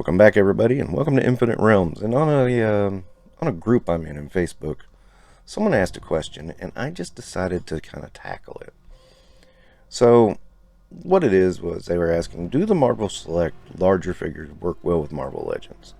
Welcome back, everybody, and welcome to Infinite Realms. And on a group I'm in Facebook, someone asked a question, and I just decided to kind of tackle it. So, what it is was they were asking, do the Marvel Select larger figures work well with Marvel Legends?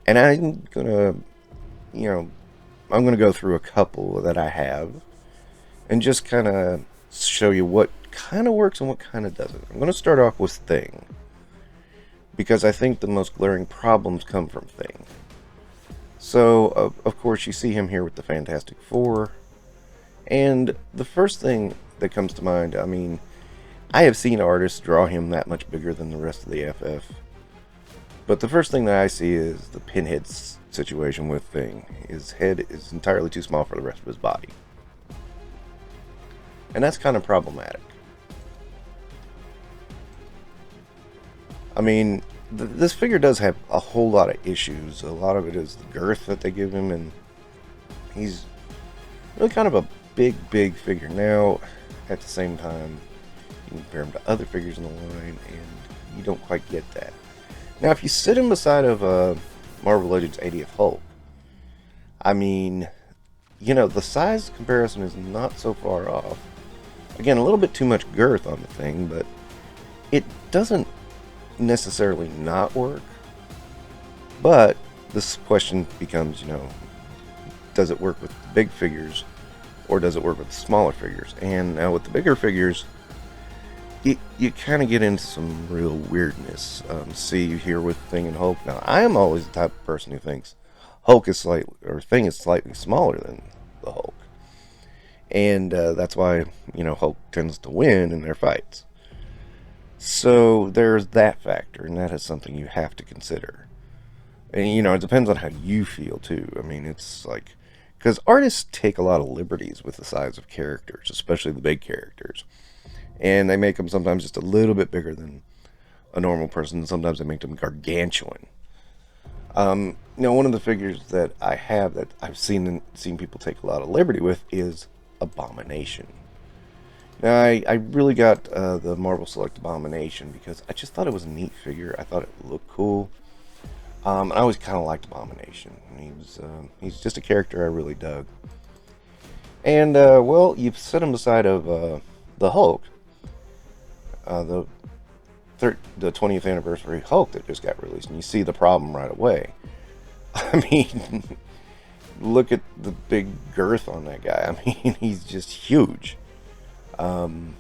And I'm gonna go through a couple that I have, and just kind of show you what kind of works and what kind of doesn't. I'm gonna start off with Thing, because I think the most glaring problems come from Thing. So, of course, you see him here with the Fantastic Four, and the first thing that comes to mind, I mean, I have seen artists draw him that much bigger than the rest of the FF, but the first thing that I see is the Pinhead situation with Thing. His head is entirely too small for the rest of his body, and that's kind of problematic. I mean, this figure does have a whole lot of issues. A lot of it is the girth that they give him, and he's really kind of a big figure. Now, at the same time, you can compare him to other figures in the line, and you don't quite get that. Now, if you sit him beside of Marvel Legends 80th Hulk, I mean, the size comparison is not so far off. Again, a little bit too much girth on the thing, but it doesn't necessarily not work. But this question becomes, does it work with the big figures or does it work with the smaller figures? And now with the bigger figures, you kind of get into some real weirdness. See here with Thing and Hulk. Now, I am always the type of person who thinks Thing is slightly smaller than the Hulk, and that's why Hulk tends to win in their fights. So there's that factor, and that is something you have to consider. And it depends on how you feel too. I mean, it's like, because artists take a lot of liberties with the size of characters, especially the big characters, and they make them sometimes just a little bit bigger than a normal person. Sometimes they make them gargantuan. One of the figures that I have that I've seen people take a lot of liberty with is Abomination. Now, I really got the Marvel Select Abomination because I just thought it was a neat figure. I thought it looked cool. I always kind of liked Abomination. He's just a character I really dug. And, well, you set him beside of the Hulk. The 20th anniversary Hulk that just got released, and you see the problem right away. I mean, look at the big girth on that guy. I mean, he's just huge. And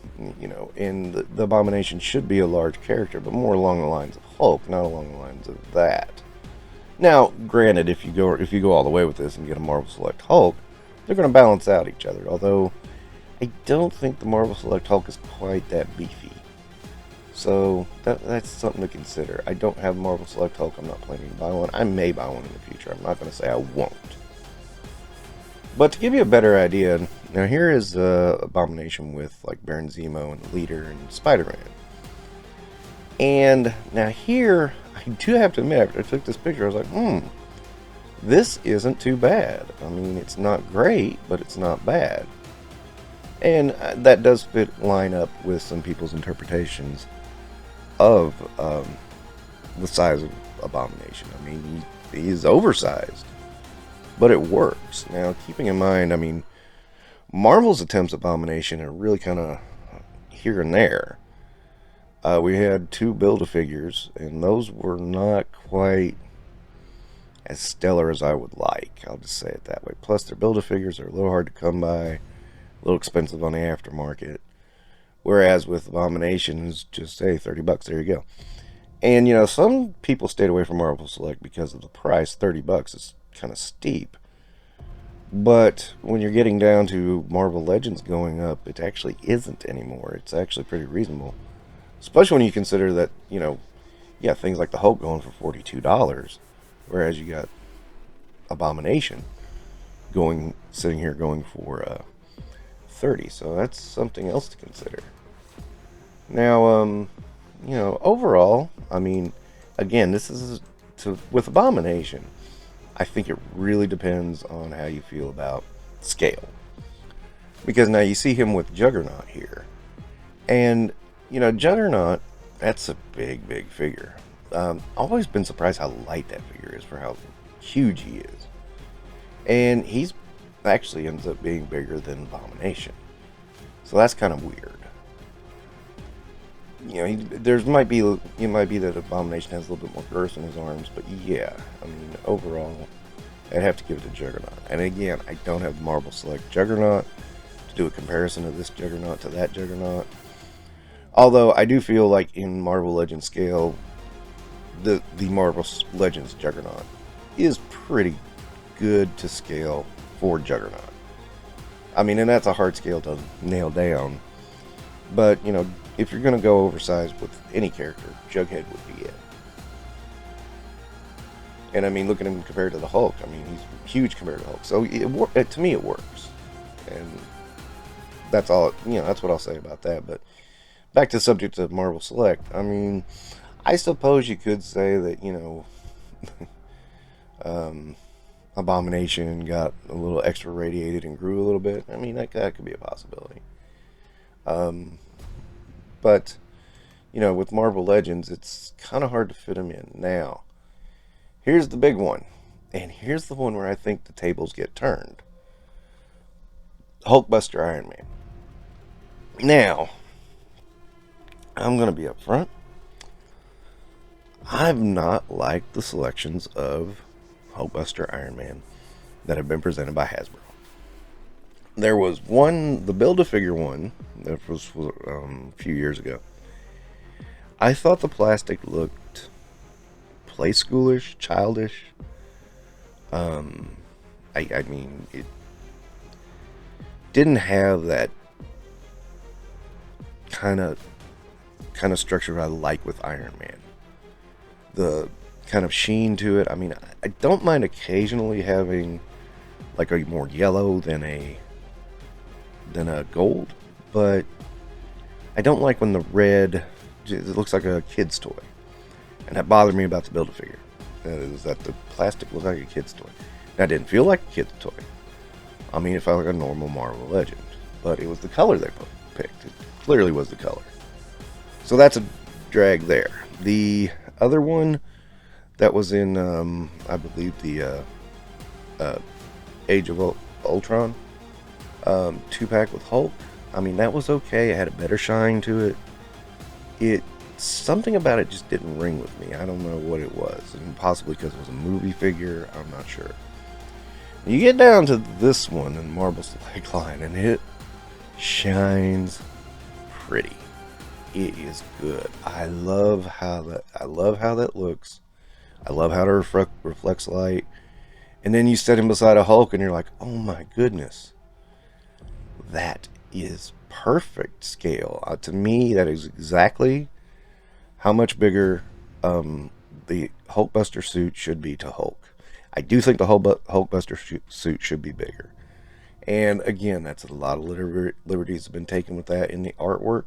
the Abomination should be a large character, but more along the lines of Hulk, not along the lines of that. Now, granted, if you go all the way with this and get a Marvel Select Hulk, they're going to balance out each other. Although, I don't think the Marvel Select Hulk is quite that beefy. So, that's something to consider. I don't have Marvel Select Hulk. I'm not planning to buy one. I may buy one in the future. I'm not going to say I won't. But to give you a better idea, now here is Abomination with like Baron Zemo and the Leader and Spider-Man. And now here, I do have to admit, after I took this picture, I was like, this isn't too bad. I mean, it's not great, but it's not bad. And that does line up with some people's interpretations of the size of Abomination. I mean, he is oversized, but it works. Now, keeping in mind, I mean, Marvel's attempts at Abomination are really kind of here and there. We had 2 Build-A-Figures, and those were not quite as stellar as I would like. I'll just say it that way. Plus, their Build-A-Figures are a little hard to come by, a little expensive on the aftermarket. Whereas with Abomination, it's just, hey, $30, there you go. And, some people stayed away from Marvel Select because of the price. $30 is kind of steep. But when you're getting down to Marvel Legends going up, it actually isn't anymore. It's actually pretty reasonable. Especially when you consider that, things like the Hulk going for $42, whereas you got Abomination sitting here going for $30. So that's something else to consider. Now, overall, I mean, again, this is with Abomination, I think it really depends on how you feel about scale. Because now you see him with Juggernaut here. And, Juggernaut, that's a big figure. always been surprised how light that figure is for how huge he is. And he's actually ends up being bigger than Abomination. So that's kind of weird. You know, it might be that Abomination has a little bit more girth in his arms, but yeah, I mean, overall, I'd have to give it to Juggernaut. And again, I don't have the Marvel Select Juggernaut to do a comparison of this Juggernaut to that Juggernaut. Although I do feel like in Marvel Legends scale, the Marvel Legends Juggernaut is pretty good to scale for Juggernaut. I mean, and that's a hard scale to nail down. But, you know, if you're going to go oversized with any character, Jughead would be it. And I mean, look at him compared to the Hulk. I mean, he's huge compared to Hulk. So to me, it works. And that's all, you know, that's what I'll say about that. But back to the subject of Marvel Select. I mean, I suppose you could say that, you know, Abomination got a little extra radiated and grew a little bit. I mean, that could be a possibility. But, you know, with Marvel Legends, it's kind of hard to fit them in. Now, here's the big one. And here's the one where I think the tables get turned. Hulkbuster Iron Man. Now, I'm going to be up front. I've not liked the selections of Hulkbuster Iron Man that have been presented by Hasbro. There was one, the Build-A-Figure one, that was a few years ago. I thought the plastic looked play schoolish, childish. I mean, it didn't have that kind of structure I like with Iron Man. The kind of sheen to it. I mean, I don't mind occasionally having like a more yellow than a gold, but I don't like when the red, it looks like a kid's toy. And that bothered me about the Build-A-Figure. Is that the plastic looked like a kid's toy. That didn't feel like a kid's toy. I mean, it felt like a normal Marvel Legend. But it was the color they picked. It clearly was the color. So that's a drag there. The other one that was in, I believe, the Age of Ultron 2-pack with Hulk. I mean, that was okay. It had a better shine to it. Something about it just didn't ring with me. I don't know what it was. And possibly because it was a movie figure. I'm not sure. You get down to this one in Marvel Select line, and it shines pretty. It is good. I love how that looks. I love how it reflects light. And then you set him beside a Hulk, and you're like, oh my goodness. That is perfect scale. To me, that is exactly how much bigger the Hulkbuster suit should be to Hulk. I do think the Hulkbuster suit should be bigger. And again, that's a lot of liberties have been taken with that in the artwork.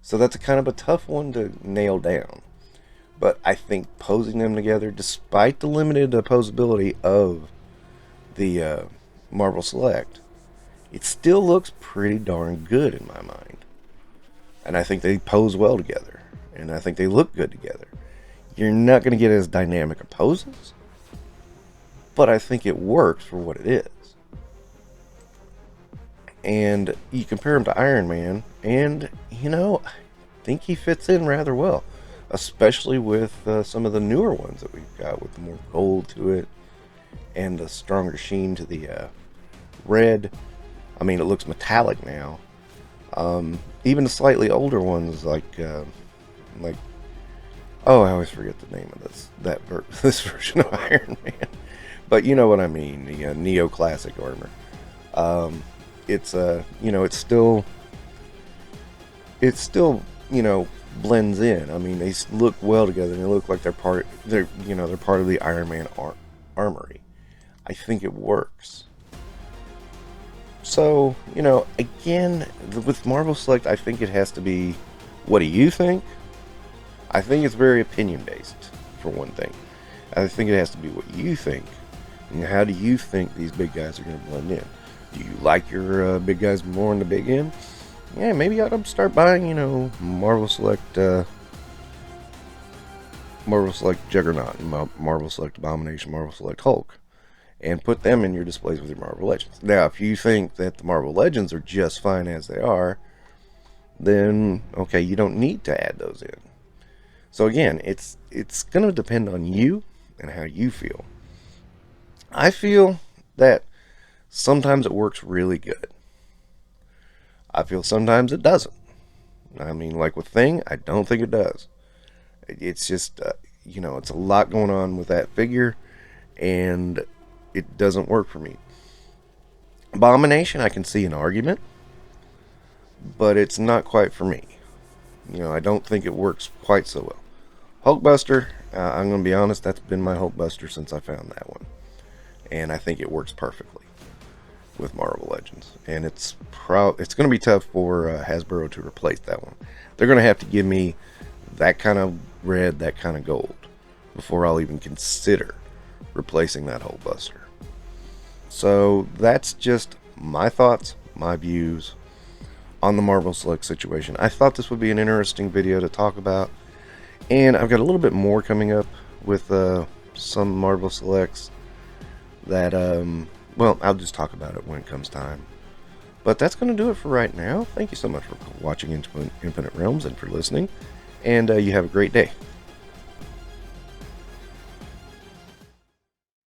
So that's a kind of a tough one to nail down. But I think posing them together, despite the limited posability of the Marvel Select, it still looks pretty darn good in my mind. And I think they pose well together. And I think they look good together. You're not going to get as dynamic of poses, but I think it works for what it is. And you compare him to Iron Man, and, you know, I think he fits in rather well. Especially with some of the newer ones that we've got, with the more gold to it, and the stronger sheen to the red. I mean, it looks metallic now. Even the slightly older ones, like, oh, I always forget the name of this version of Iron Man. But you know what I mean, the neoclassic armor. It's you know, it's still, you know, blends in. I mean, they look well together, and they look like they're part of the Iron Man armory. I think it works. So, you know, again, with Marvel Select, I think it has to be, what do you think? I think it's very opinion based, for one thing. I think it has to be what you think. And how do you think these big guys are going to blend in? Do you like your big guys more in the big end? Yeah, maybe I ought to start buying, you know, Marvel Select Marvel Select Juggernaut, Marvel Select Abomination, Marvel Select Hulk, and put them in your displays with your Marvel Legends. Now, if you think that the Marvel Legends are just fine as they are, then okay, you don't need to add those in. So again, it's going to depend on you and how you feel. I feel that sometimes it works really good. I feel sometimes it doesn't. I mean, like with Thing, I don't think it does. It's just, it's a lot going on with that figure, and it doesn't work for me. Abomination, I can see an argument, but it's not quite for me. I don't think it works quite so well. Hulkbuster, I'm going to be honest, that's been my Hulkbuster since I found that one. And I think it works perfectly with Marvel Legends. And it's going to be tough for Hasbro to replace that one. They're going to have to give me that kind of red, that kind of gold, before I'll even consider replacing that Hulkbuster. So that's just my thoughts, my views on the Marvel Select situation. I thought this would be an interesting video to talk about, and I've got a little bit more coming up with some Marvel Selects that, well, I'll just talk about it when it comes time. But that's going to do it for right now. Thank you so much for watching Infinite Realms and for listening, and you have a great day.